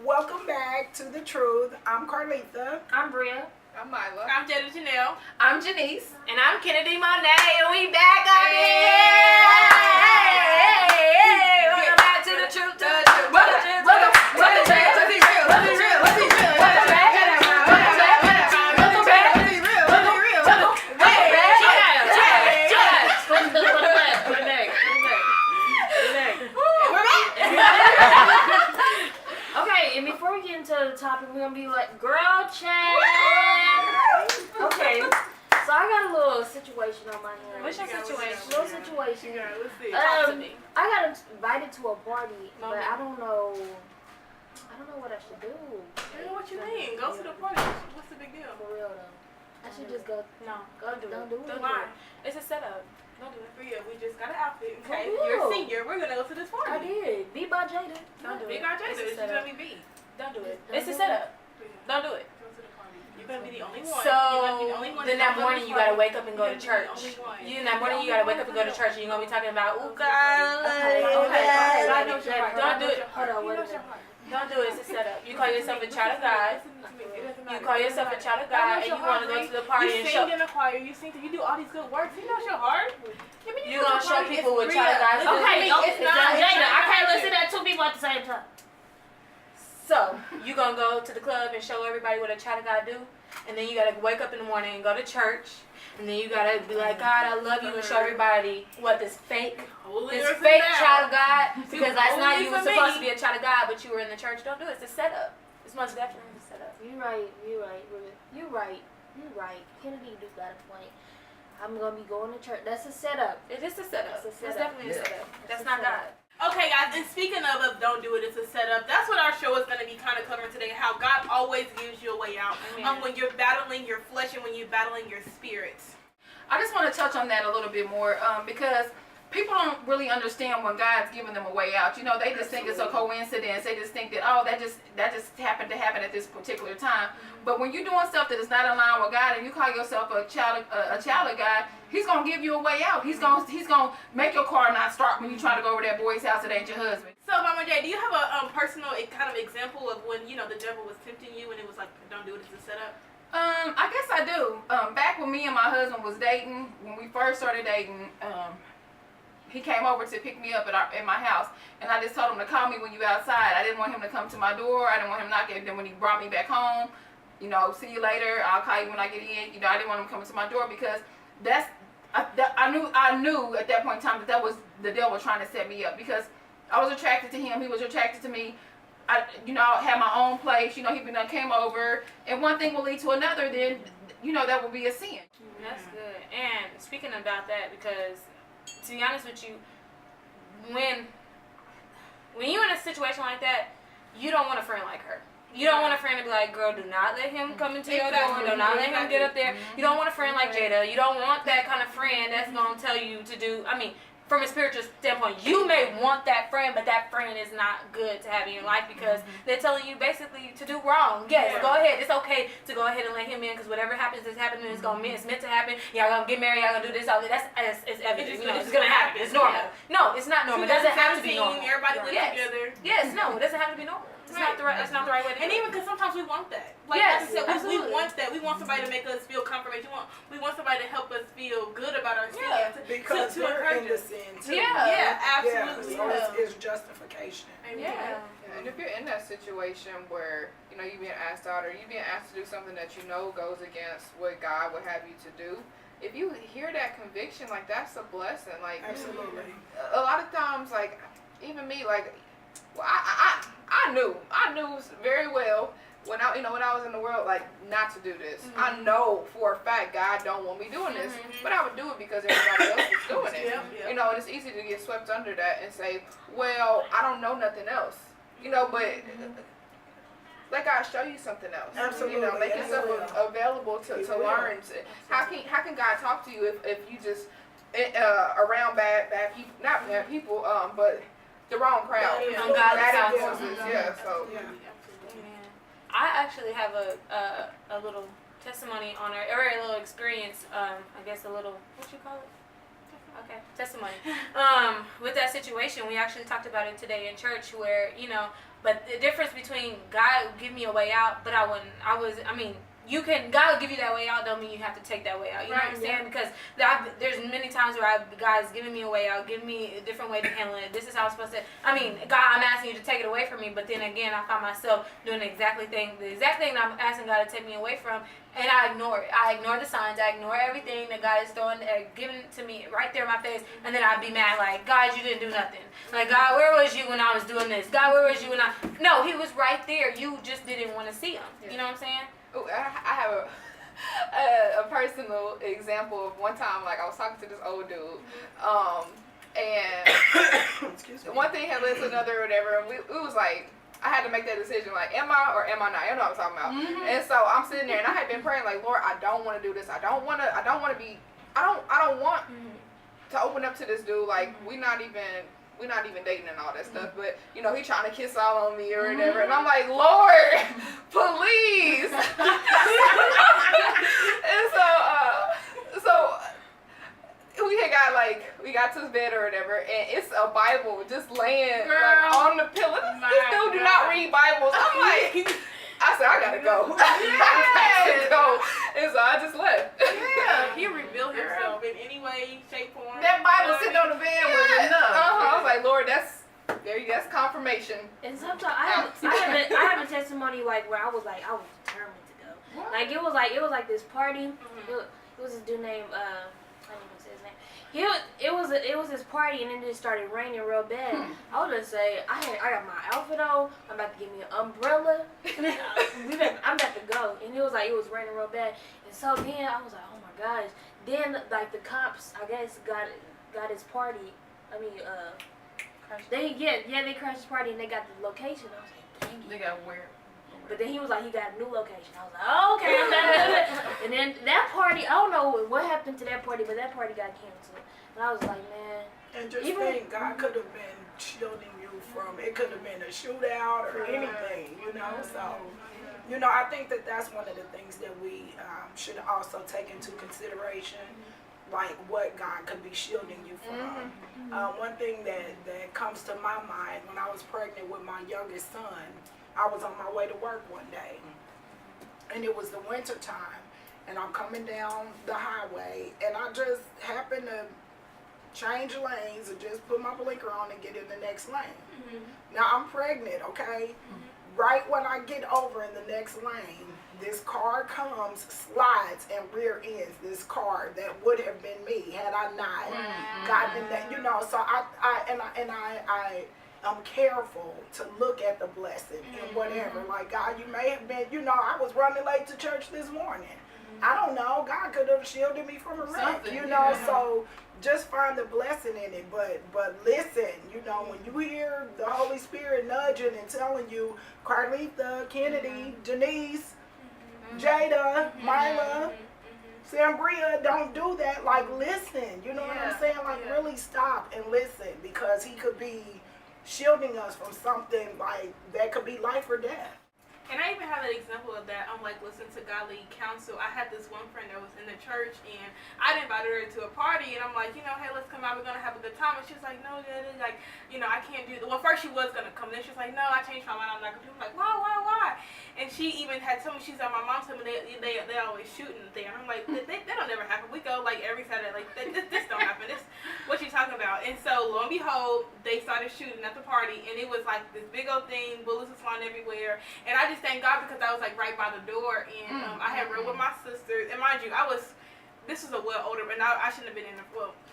Welcome back to The Truth. I'm Carletha. I'm Bria. I'm Mila. I'm Jada Janelle. I'm Janice. And I'm Kennedy Monet, and we back up here! Welcome back to The Truth. Okay, and before we get into the topic, we're gonna be like, girl chat. Okay, so I got a little situation on my hands. What's your situation? Little situation. Yeah, let's see. Talk to me. I got invited to a party, but Okay. I don't know what I should do. What you mean? Go to the party. What's the big deal? For real though. I should just go. No, Don't do it. Don't do it. It's a setup. Don't do it. Bria, we just got an outfit. Okay, For you're a real. senior. We're gonna go to this party. I did. Be by Jada. Don't do it. It's It's a just setup. gonna be B. Don't do it. Don't It's a do setup. Don't do it. Go to the party. You're gonna be the only one. So You're gonna be the only one then that's that gonna morning go you to the gotta party. wake up and go to You're church. gonna be the only one. You that morning you gotta wake up and go to church and you're gonna be talking about, oh God, Okay. God knows your heart. Don't do it. Hold on, He wait a knows your minute. heart. Don't do it. It's a setup. You call yourself a child of God. You call yourself a child of God God knows and your you want to heart, go to the Bree. party You and sing show. in the choir. You sing. You do all these good works. He knows your heart. I mean, You go to gonna the show party, people it's what Bria. child of God is. Okay, It's it's not. not It's Jada. not I can't Jada. listen to two people at the same time. So you gonna go to the club and show everybody what a child of God do, and then you gotta wake up in the morning and go to church, and then you gotta be like, God, I love you, and show everybody what this fake Holier fake than thou. child of God, because last night you Only were for supposed to me. be a child of God, but you were in the church. Don't do it. It's a setup. It's most definitely a setup. You're right. Kennedy do got a point. I'm gonna be going to church. That's a setup. It is a setup. It's a It's setup. definitely a setup. That's a not setup. God. Okay, guys, and speaking of don't do it, it's a setup. That's what our show is going to be kind of covering today, how God always gives you a way out. Amen. When you're battling your flesh and when you're battling your spirit. I just want to touch on that a little bit more because people don't really understand when God's giving them a way out. You know, they just think it's a coincidence. They just think that, oh, that just happened to happen at this particular time. But when you're doing stuff that is not in line with God and you call yourself a child of God, He's gonna give you a way out. He's gonna make your car not start when you try to go over that boy's house that ain't your husband. So, Mama J, do you have a personal kind of example of when, you know, the devil was tempting you and it was like, don't do it, it's a setup? I guess I do. Back when me and my husband was dating, when we first started dating, he came over to pick me up at my house, and I just told him to call me when you outside. I didn't want him to come to my door. I didn't want him knocking. Then when he brought me back home, you know, see you later. I'll call you when I get in. You know, I didn't want him coming to my door because I knew at that point in time that was the devil trying to set me up because I was attracted to him. He was attracted to me. I had my own place. You know, he came over, and one thing will lead to another. Then, you know, that will be a sin. That's good. And speaking about that, because to be honest with you, when you're in a situation like that, you don't want a friend like her. You don't want a friend to be like, girl, do not let him come into your door. Do not let him get up there. You don't want a friend like Jada. You don't want that kind of friend that's going to tell you to do, from a spiritual standpoint, you may want that friend, but that friend is not good to have in your life because they're telling you basically to do wrong. Yes, go ahead. It's okay to go ahead and let him in because whatever happens is happening. It's meant to happen. Y'all gonna get married. Y'all gonna do this. All that. It's evident. You know, it's gonna happen. It's normal. No, it's not normal. It doesn't have to be normal. Everybody live together. Yes, no, it doesn't have to be normal. It's not the right. That's not the right way to do And it. even because sometimes we want that. Like Yes, I said, we absolutely. want that. We want somebody to make us feel confirmation. We want somebody to help us feel good about our sin. Because to they're in encourage the us. sin too. Yeah, absolutely. So it's justification. Yeah. And if you're in that situation where, you know, you're being asked out or you're being asked to do something that you know goes against what God would have you to do, if you hear that conviction, like, that's a blessing. Like, Absolutely. a lot of times, like, even me, like, well, I knew very well when I was in the world, like, not to do this. I know for a fact God don't want me doing this, but I would do it because everybody else was doing it. Yeah. You know, and it's easy to get swept under that and say, well, I don't know nothing else. You know, but let God show you something else. Absolutely, You know, make yes, yourself He will. available to He will. learn. How can God talk to you if you just around bad people, not bad people, but the wrong crowd, Bad influences. bad Yeah. influences. Yeah. So Yeah. Amen. I actually have a little testimony on our, or a little experience. I guess a little, what you call it? Okay, testimony. With that situation, we actually talked about it today in church, where but the difference between God give me a way out, but God will give you that way out, don't mean you have to take that way out. You know what I'm saying? Because there's many times where God's giving me a way out, giving me a different way to handle it. This is how I'm supposed to. God, I'm asking you to take it away from me, but then again, I find myself doing the exact thing that I'm asking God to take me away from, and I ignore it. I ignore the signs. I ignore everything that God is giving to me right there in my face, and then I'd be mad like, God, you didn't do nothing. Like, God, where was you when I was doing this? God, where was you when No, He was right there. You just didn't want to see Him. You know what I'm saying? ooh, I have a personal example of one time, like I was talking to this old dude, and Excuse me. one thing had led to another or whatever, and it was like, I had to make that decision, like, am I or am I not? You know what I'm talking about. And so I'm sitting there, and I had been praying, like, Lord, I don't want to do this. I don't want to open up to this dude. Like, we're not even dating and all that stuff, but he trying to kiss all on me or whatever, and I'm like, Lord, please. And so we got to his bed or whatever, and it's a Bible just laying like on the pillow. This dude do not read Bibles. I'm like, I said, I gotta go. I gotta go. And so I just left. Yeah, he revealed himself in any way, shape, form. That Bible sitting on the bed was enough. I was like, Lord, that's confirmation. And sometimes I have a testimony like where I was determined to go. What? Like it was like this party. It was this dude named I don't even say his name. It was this party, and then it started raining real bad. I would just say I got my outfit on. I'm about to get me an umbrella. I'm about to go, and it was raining real bad. And so then I was like, oh my gosh. Then like the cops, I guess got his party. They crashed his party, and they got the location. I was like, dang it. They got where? But then he was like, he got a new location. I was like, oh, okay, I'm done. And then that party, I don't know what happened to that party, but that party got canceled. And I was like, man. And just Even- think, God could have been shielding you from, it could have been a shootout or anything, So, I think that's one of the things that we should also take into consideration, like what God could be shielding you from. One thing that comes to my mind, when I was pregnant with my youngest son, I was on my way to work one day, and it was the winter time, and I'm coming down the highway, and I just happened to change lanes and just put my blinker on and get in the next lane. Now I'm pregnant, okay? Right when I get over in the next lane, this car comes, slides, and rear ends this car that would have been me had I not gotten in that, so I'm careful to look at the blessing and whatever. Like, God, you may have been, I was running late to church this morning. I don't know. God could have shielded me from a wreck, So just find the blessing in it. But listen, when you hear the Holy Spirit nudging and telling you, Carlitha, Kennedy, Janice, Jada, Mila, Sambria, don't do that. Like, listen. You know what I'm saying? Like, really stop and listen, because he could be shielding us from something like that could be life or death. And I even have an example of that. I'm like listening to godly counsel. I had this one friend that was in the church, and I invited her to a party, and I'm like, hey, let's come out. We're gonna have a good time. And she's like, no, like, I can't do that. Well, first she was gonna come, then she's like, no, I changed my mind. I'm not gonna. People like, why? And she even had told me, she's like, my mom told me they always shooting there. And I'm like, that don't never happen. We go like every Saturday. Like this don't happen. This what you talking about? And so lo and behold, they started shooting at the party, and it was like this big old thing. Bullets were flying everywhere, and I just thank God because I was like right by the door, and I had rode with my sister, and mind you, I was this was a well older, and I shouldn't have been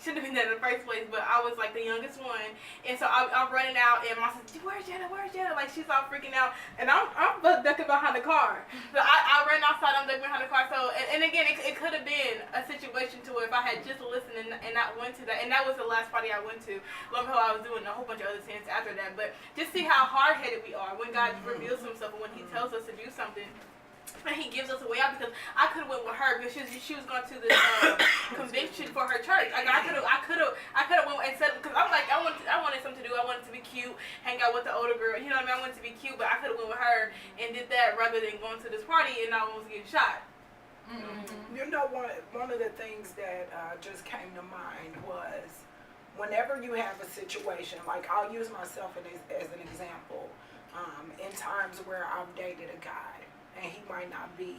shouldn't have been there in the first place, but I was like the youngest one, and so I'm running out, and mom says, where's Jenna, like she's all freaking out, and I'm ducking behind the car, so I ran outside, I'm ducking behind the car, so, and again, it could have been a situation to where if I had just listened and not went to that, and that was the last party I went to, lo and behold, I was doing a whole bunch of other sins after that, but just see how hard-headed we are when God reveals himself, and when he tells us to do something. And he gives us a way out, because I could have went with her because she was going to this convention for her church. Like I could have went and said, because I'm like I wanted something to do. I wanted to be cute, hang out with the older girl. You know what I mean? I wanted to be cute, but I could have went with her and did that rather than going to this party and I almost get shot. Mm-hmm. You know, one of the things that just came to mind was whenever you have a situation, like I'll use myself as an example, in times where I've dated a guy and he might not be,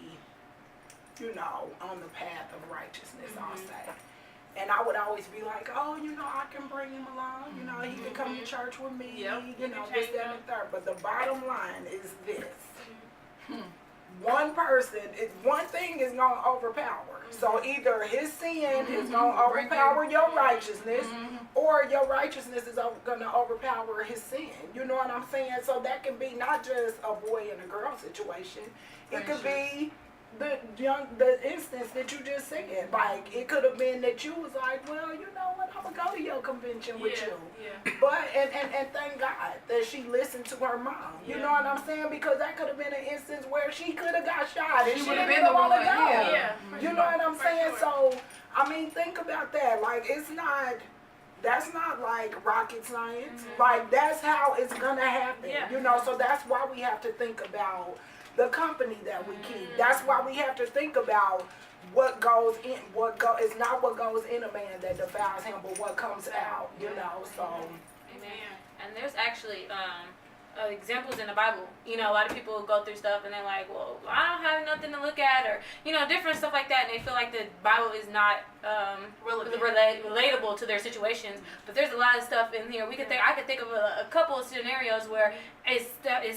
you know, on the path of righteousness, I'll say. And I would always be like, oh, you know, I can bring him along. You know, he can come to church with me. Yep. You know, this, that, and the third. But the bottom line is this. One thing is going to overpower. So either his sin is going to overpower your righteousness, or your righteousness is going to overpower his sin. You know what I'm saying? So that can be not just a boy and a girl situation. It could be the instance that you just said. Like, it could have been that you was like, well, you know what, I'm going to go to your convention with you. Yeah. But, and thank God that she listened to her mom. You know what I'm saying? Because that could have been an instance where she could have got shot and she would have didn't been the want to one, go. yeah. You know what I'm For saying? sure. So, I mean, think about that. Like, that's not like rocket science. Like, that's how it's going to happen. Yeah. You know, so that's why we have to think about the company that we keep. That's why we have to think about what goes in, it's not what goes in a man that defiles him, but what comes out, you know, so. Amen. And there's actually examples in the Bible. You know, a lot of people go through stuff and they're like, well, I don't have nothing to look at, or, you know, different stuff like that, and they feel like the Bible is not relatable to their situations. But there's a lot of stuff in here. I could think of a couple of scenarios where it's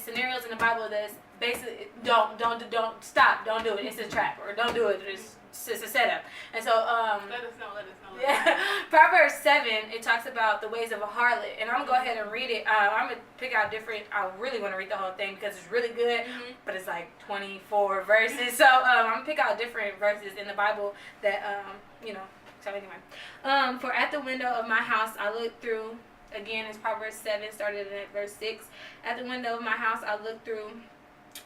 scenarios in the Bible that's basically don't stop, don't do it, it's a trap, or don't do it, it's a setup. And so Let us know. yeah, Proverbs 7, it talks about the ways of a harlot, and I'm gonna go ahead and read it. I'm gonna pick out different. I really want to read the whole thing because it's really good, but it's like 24 verses. So I'm gonna pick out different verses in the Bible that you know. So anyway, for at the window of my house I looked through. Again, it's Proverbs 7, started at verse 6. At the window of my house I looked through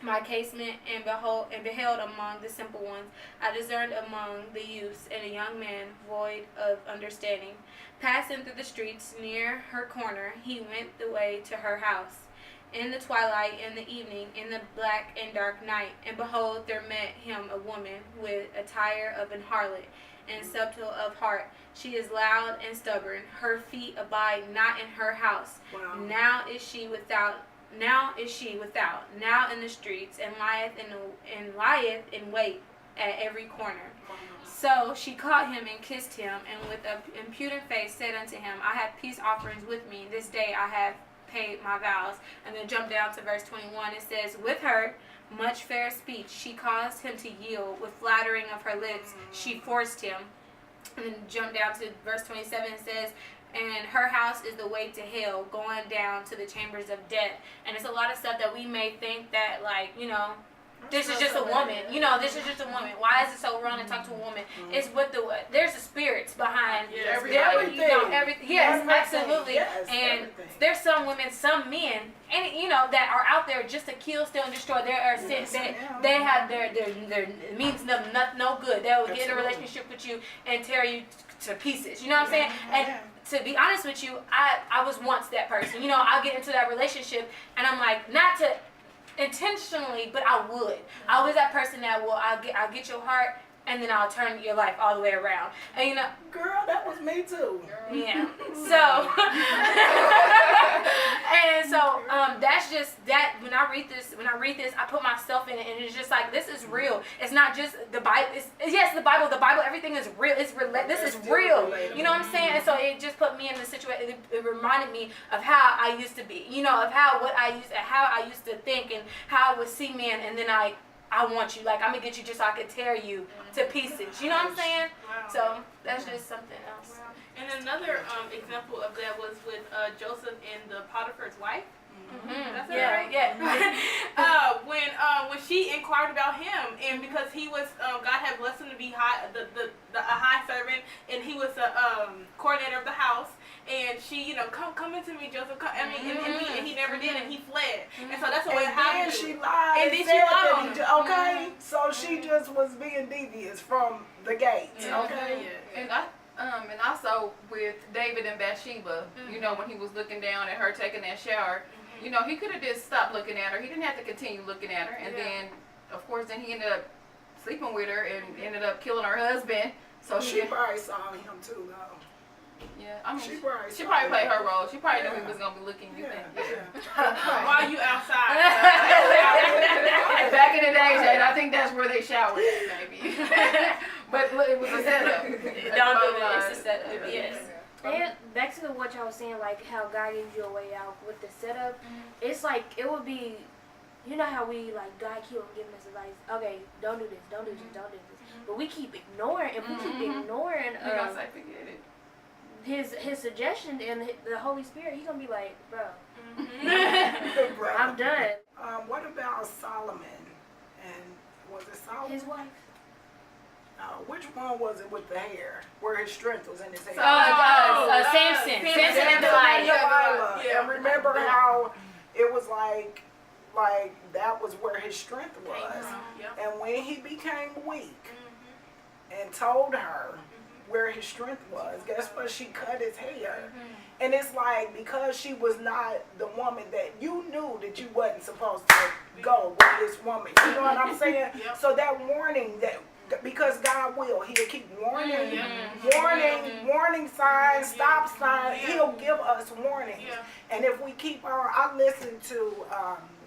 my casement and beheld among the simple ones. I discerned among the youths and a young man void of understanding. Passing through the streets near her corner, he went the way to her house. In the twilight, in the evening, in the black and dark night, and behold, there met him a woman with attire of an harlot and subtle of heart. She is loud and stubborn. Her feet abide not in her house. Wow. Now is she without, now in the streets, and lieth in wait at every corner. So she caught him and kissed him, and with an impudent face said unto him, I have peace offerings with me. This day I have paid my vows. And then jump down to verse 21. It says, with her much fair speech she caused him to yield. With flattering of her lips she forced him. And then jump down to verse 27. It says, and her house is the way to hell, going down to the chambers of death. And it's a lot of stuff that we may think that, like, you know, this is just a woman. You know, this is just a woman. Why is it so wrong to talk to a woman? It's what there's the spirits behind Everything. You know, everything. Yes, Everything. absolutely. Yes, and everything. there's some women, some men, and you know, that are out there just to kill, steal, and destroy. There are they have their means no good. They will get in a relationship with you and tear you to pieces. You know what I'm saying? And to be honest with you, I was once that person. You know, I'll get into that relationship and I'm like, not to intentionally, but I would. I was that person that I'll get your heart and then I'll turn your life all the way around. And you know, Girl, that was me too. yeah. So and so that's just that. When I read this, I put myself in it, and it's just like, this is real. It's not just the Bible. Yes, the Bible. Everything is real. This is real. You know what I'm saying? And so it just put me in the situation. It reminded me of how I used to be. You know, of how I used to think, and how I would see men, and then I I want you. Like, I'm gonna get you just so I can tear you to pieces. You know what I'm saying? Wow. So that's just something else. And another example of that was with Joseph and the Potiphar's wife. That's Yeah, right. yeah. When she inquired about him, and because he was God had blessed him to be a high servant, and he was a coordinator of the house. And she, come into me, Joseph. Come, and he never did, and he fled. And so that's what And then happened. she lied. And then she said lied that on he him. okay, so she just was being devious from the gate. Okay. And also with David and Bathsheba, when he was looking down at her taking that shower, he could have just stopped looking at her. He didn't have to continue looking at her. And then, of course, he ended up sleeping with her and ended up killing her husband. So She probably saw him too, though. yeah, I mean, She probably she saw probably him. played her role. She probably knew Yeah. he was gonna be looking. You Yeah. think? While you outside. Back in the day, Jade, I think that's where they showered at, maybe. But look, it was a setup. Don't do it. It's a setup. Yes. And back to what y'all was saying, like how God gives you a way out with the setup. It's like it would be, how we like God keep on giving us advice. Okay, don't do this, don't do this, don't do this. But we keep ignoring. If we keep ignoring You gonna say forget it? his suggestion and the Holy Spirit, he gonna be like, bro, Bro. I'm done. What about Solomon? And was it Solomon? His wife. Which one was it with the hair? Where his strength was in his hair? Samson. Samson and Delilah. Delilah. Yeah. And remember how it was like that was where his strength was. Yep. And when he became weak and told her where his strength was, guess what? She cut his hair. And it's like, because she was not the woman that you knew that you wasn't supposed to go with this woman. You know what I'm saying? Yep. So that warning, that because God will, he'll keep warning, warning signs, stop signs. He'll give us warnings. Yeah. And if we keep on, I listened to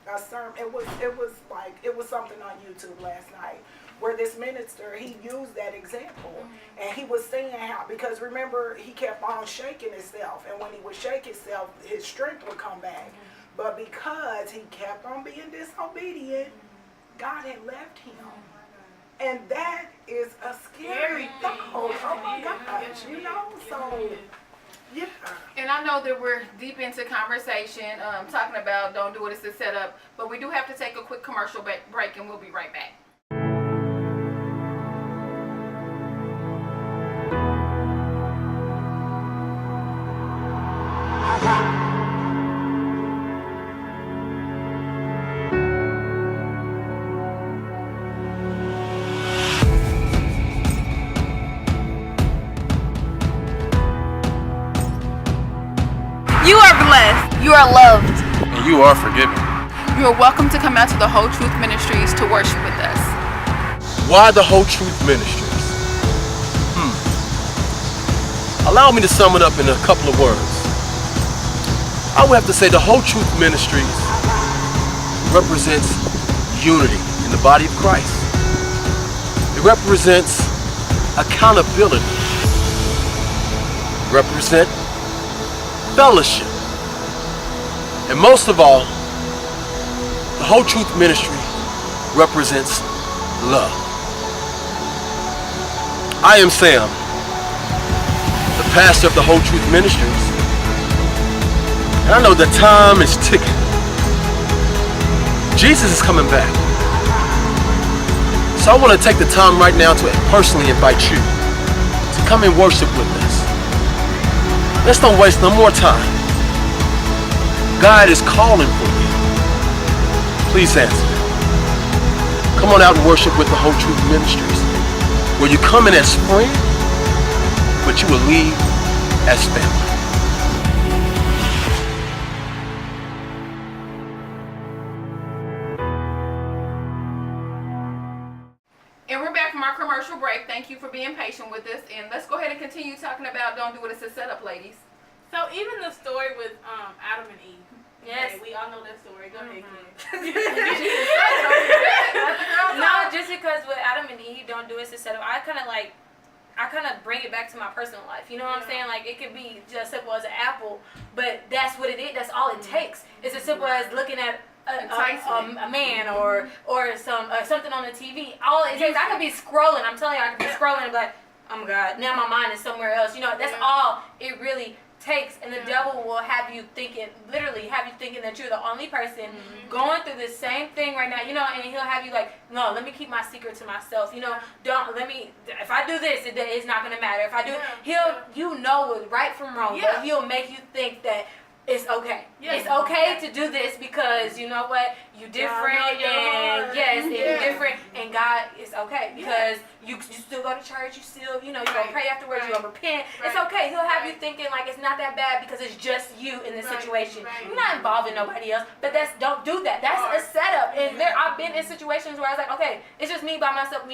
a sermon. It was something on YouTube last night where this minister, he used that example, and he was saying how, because remember, he kept on shaking himself, and when he would shake himself, his strength would come back. But because he kept on being disobedient, God had left him. And that is a scary thought. Oh my gosh, so, yeah. And I know that we're deep into conversation, talking about don't do it, it's a setup, but we do have to take a quick commercial break, and we'll be right back. You are blessed. You are loved. And you are forgiven. You are welcome to come out to the Whole Truth Ministries to worship with us. Why the Whole Truth Ministries? Allow me to sum it up in a couple of words. I would have to say the Whole Truth Ministries represents unity in the body of Christ. It represents accountability. It represents fellowship. And most of all, the Whole Truth Ministry represents love. I am Sam, the pastor of the Whole Truth Ministries, and I know the time is ticking. Jesus is coming back. So I want to take the time right now to personally invite you to come and worship with us. Let's don't waste no more time. God is calling for you. Please answer. Come on out and worship with the Whole Truth Ministries, where you come in as friends, but you will leave as family. And we're back from our commercial break. Thank you for being patient with us. And let's go ahead and continue talking about don't do it, it's a setup, ladies. So even the story with Adam and Eve. Yes. Okay, we all know that story. Go ahead, Kim. No, just because with Adam and Eve don't do it, it's a setup. I kind of bring it back to my personal life. You know what I'm saying? Like, it could be just simple as an apple, but that's what it is. That's all it takes. It's as simple as looking at a man or something on the TV. All it takes, I could be scrolling. I'm telling you, I could be scrolling and be like, oh my God, now my mind is somewhere else. You know, that's all it really takes. And the devil will have you thinking, literally have you thinking that you're the only person going through the same thing right now. You know, and he'll have you like, no, let me keep my secret to myself. You know, if I do this, it's not gonna matter. If I do, you know right from wrong, but he'll make you think that it's okay. It's okay to do this because you know what? You different and you're different and God is okay because you still go to church, you still, you know, you're gonna pray afterwards, you're gonna repent. It's okay. He'll have you thinking like it's not that bad because it's just you in this situation. You're not involving nobody else. But don't do that. That's a setup. And I've been in situations where I was like, okay, it's just me by myself,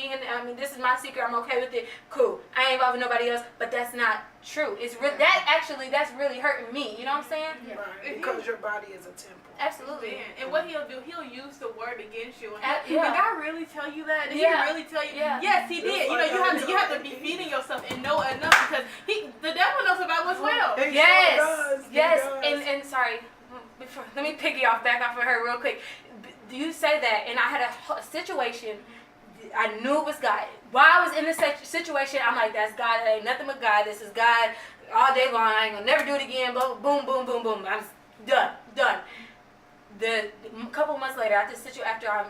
this is my secret, I'm okay with it. Cool. I ain't involving nobody else, but that's not true. That's really hurting me. You know what I'm saying? Right. Because your body is a temple. Absolutely. And what he'll do, he'll use the word against you. And Yeah. Did God really tell you that? Did he really tell you? Yeah. Yes, he did. You know, you have to be feeding yourself and know enough because the devil knows about us well. Yes. And sorry, let me piggy back off of her real quick. You say that, and I had a situation. I knew it was God. While I was in this situation, I'm like, that's God. It ain't nothing but God. This is God all day long. I ain't gonna never do it again. Boom, boom, boom, boom, boom. I'm done. A couple months later, after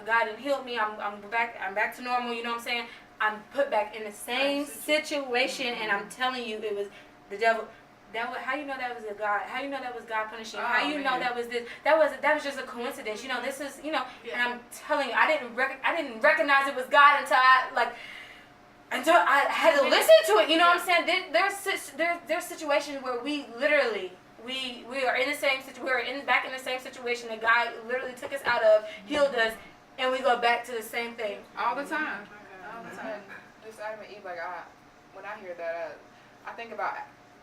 God had healed me, I'm back to normal. You know what I'm saying? I'm put back in the same situation, and I'm telling you, it was the devil. How you know that was God? How you know that was God punishing you? How you know that was this? That was just a coincidence. You know, this is, you know. And I'm telling you, I didn't recognize it was God until I had to listen to it. You know what I'm saying? There's situations where we literally. We are in the same situation. We are back in the same situation that God literally took us out of, healed us, and we go back to the same thing all the time. All the time. Just Adam and Eve. Like when I hear that, I think about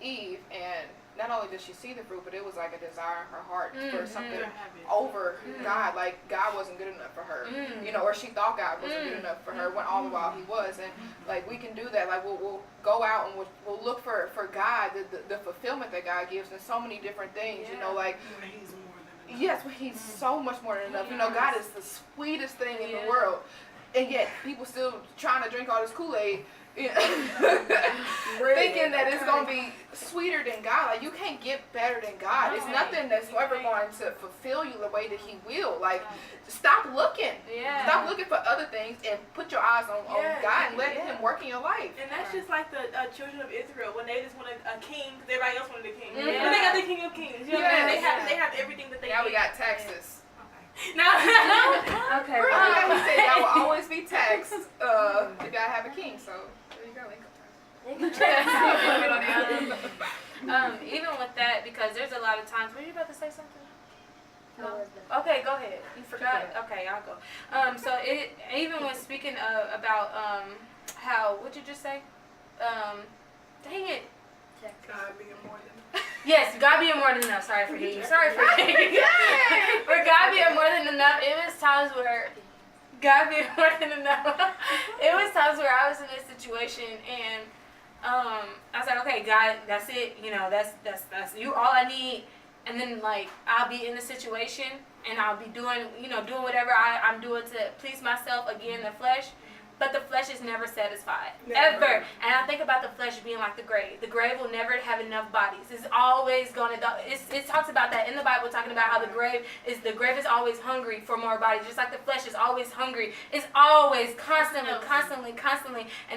Eve, and not only did she see the fruit, but it was like a desire in her heart for something over God. Like God wasn't good enough for her, you know, or she thought God wasn't good enough for her when all the while He was. And like we can do that. Like we'll go out and we'll look for God, the fulfillment that God gives in so many different things. You know, like yes, but He's so much more than enough. You know, God is the sweetest thing in the world, and yet people still trying to drink all this Kool-Aid. Yeah. Thinking that it's gonna be sweeter than God. Like you can't get better than God. It's nothing that's ever going to fulfill you the way that He will. Like stop looking. Stop looking for other things and put your eyes on God and let Him work in your life. And that's just like the children of Israel when they just wanted a king because everybody else wanted a king. But they got the King of Kings. You know what I mean? They have everything that they need. Now we got Texas. No. Okay. He said y'all will always be taxed. You gotta have a king, so there you go. Even with that, because there's a lot of times. Were you about to say something? No. Okay, go ahead. You forgot. Okay, I'll go. So even when speaking about how, what'd you just say? Dang it. God being more than Yes, God being more than enough. Sorry for you. Sorry for you. For God being more than enough, it was times where God being more than enough. It was times where I was in this situation and I was like, okay, God, that's it. You know, that's you all I need. And then like I'll be in the situation and I'll be doing whatever I'm doing to please myself, again, the flesh. But the flesh is never satisfied, ever. And I think about the flesh being like the grave. The grave will never have enough bodies. It's always going to. It talks about that in the Bible, talking about how the grave is always hungry for more bodies, just like the flesh is always hungry. It's always constantly. And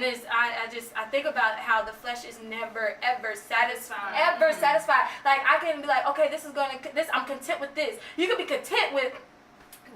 I think about how the flesh is never ever satisfied. Like I can be like, okay, I'm content with this. You could be content with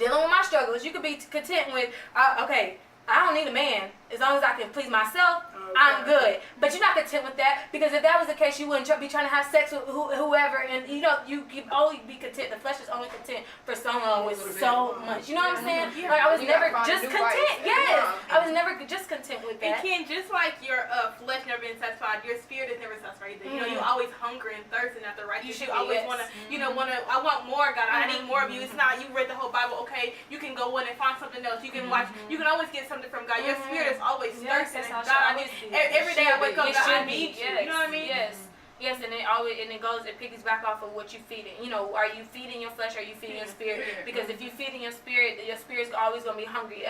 dealing with my struggles. You could be content with, okay, I don't need a man. As long as I can please myself, I'm good. But you're not content with that, because if that was the case, you wouldn't be trying to have sex with whoever, and you can only be content. The flesh is only content for so long with so much. You know what I'm saying? Like I was never just content. Yes, I was never just content with that. And Ken, just like your flesh never been satisfied, your spirit is never satisfied either. You know, you always hungry and thirsting after righteousness. You always want to, I want more, God. I need more of you. It's not you read the whole Bible. Okay, you can go in and find something else. You can watch. You can always get something from God. Your spirit is always thirsting. God, I need every day I wake up, God, I need you. You know what I mean? Yes. Yes, and it goes, it piggies back off of what you feeding. You know, are you feeding your flesh, or are you feeding your spirit? Because if you feeding your spirit's always gonna be hungry.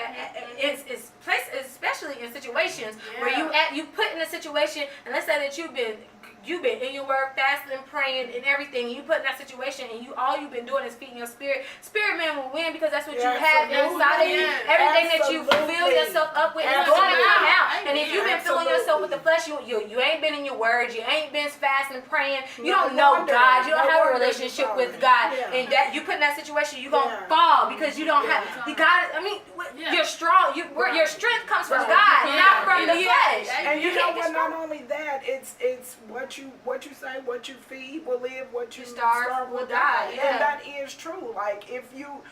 It's placed, especially in situations where you put in a situation, and let's say that you've been in your word, fasting, praying, and everything. And you put in that situation, and all you've been doing is feeding your spirit. Spirit man will win because that's what you have inside of you. Everything that you fill yourself up with is going to come out. And if you've been filling yourself with the flesh, you ain't been in your word. You ain't been fasting, praying. You don't know God. You don't have a relationship with God. And that you put in that situation, you're gonna fall because you don't have God. I mean, you're strong. Your strength comes from God, not from the flesh. And you know what? Not only that, it's what you say, what you feed will live, what you starve will die. Yeah. And that is true. Like if you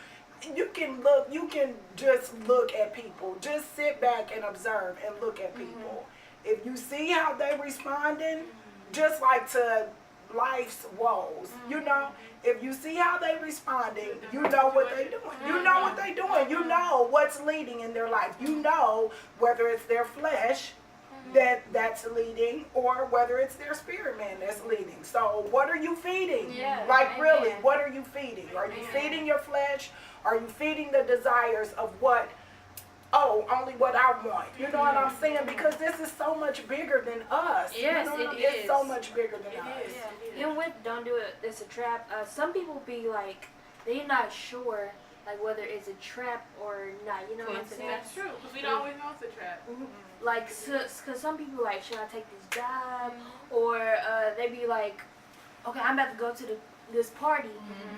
can just look at people, just sit back and observe and look at people. If you see how they responding, just like to life's woes, you know, if you see how they responding, you know what they doing. You know what they doing. You know what's leading in their life. You know whether it's their flesh that's leading, or whether it's their spirit man that's leading. So what are you feeding? Really, what are you feeding? Are you feeding your flesh? Are you feeding the desires of only what I want? You know what I'm saying? Because this is so much bigger than us. Yes, you know it It's is. so much bigger than us. Even with Don't Do It, It's a Trap, some people be like, they're not sure like whether it's a trap or not. You know what I'm saying? That's true, because we don't always know it's a trap. Like, because some people like, should I take this job? Or they be like, okay, I'm about to go to this party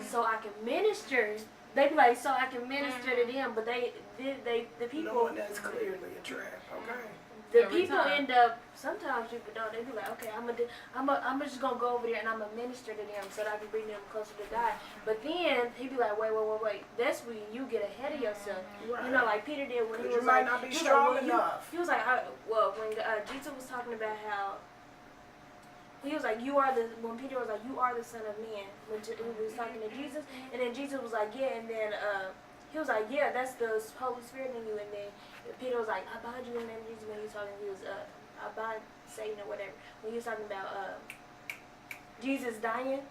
so I can minister. They be like, so I can minister to them, but the people. Knowing that's clearly a trap. Okay. The people end up, sometimes people don't, they be like, okay, I'm just gonna go over there and I'm gonna minister to them so that I can bring them closer to God. But then he be like, wait, that's when you get ahead of yourself. Right. You know, like Peter did when he was you like, might not be strong enough. he was like, when Jesus was talking about how, he was like, when Peter was like, you are the Son of Man, when he was talking to Jesus, and then Jesus was like, yeah, and then he was like, yeah, that's the Holy Spirit in you, and then Peter was like, I bind you in the name of Jesus. When he was talking, I bind Satan or whatever. When he was talking about Jesus dying,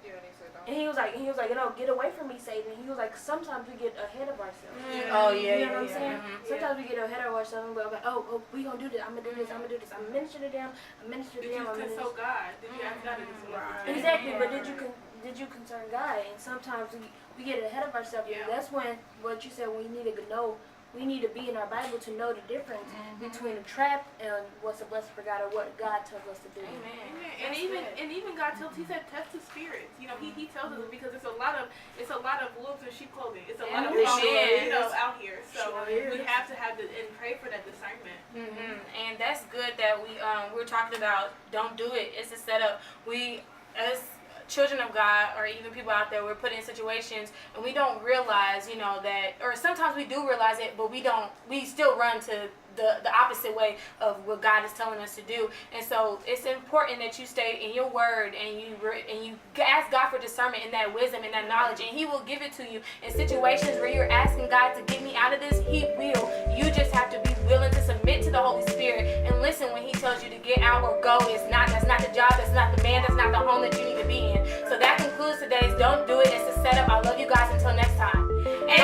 and he was like, no, get away from me, Satan. He was like, sometimes we get ahead of ourselves. Oh You yeah, know what I'm saying? Sometimes we get ahead of ourselves and we're like, oh, we gonna do this. I'm gonna do this. I'm gonna do this. I'm gonna minister to them. I'm minister to Did them. you consult God? Did you ask God to do something? Exactly, but did you concern God? And sometimes we get ahead of ourselves. Yeah. That's when what you said, we need to know. We need to be in our Bible to know the difference between a trap and what's a blessing for God, or what God tells us to do. Amen. And even God tells, he said, test the spirits. You know, he tells us, because it's a lot of wolves in sheep clothing. It's a lot of out here. So we have to have and pray for that discernment. And that's good that we're talking about. Don't do it. It's a setup. We as children of God, or even people out there, we're put in situations and we don't realize, that, or sometimes we do realize it, but we still run to the opposite way of what God is telling us to do. And so it's important that you stay in your word and you ask God for discernment and that wisdom and that knowledge, and he will give it to you in situations where you're asking God to get me out of this. He will. You just have to be willing to submit to the Holy Spirit and listen when he tells you to get out or go. That's not the job, that's not the man, that's not the home that you need to be in. So that concludes today's Don't Do It. It's a setup. I love you guys. Until next time. And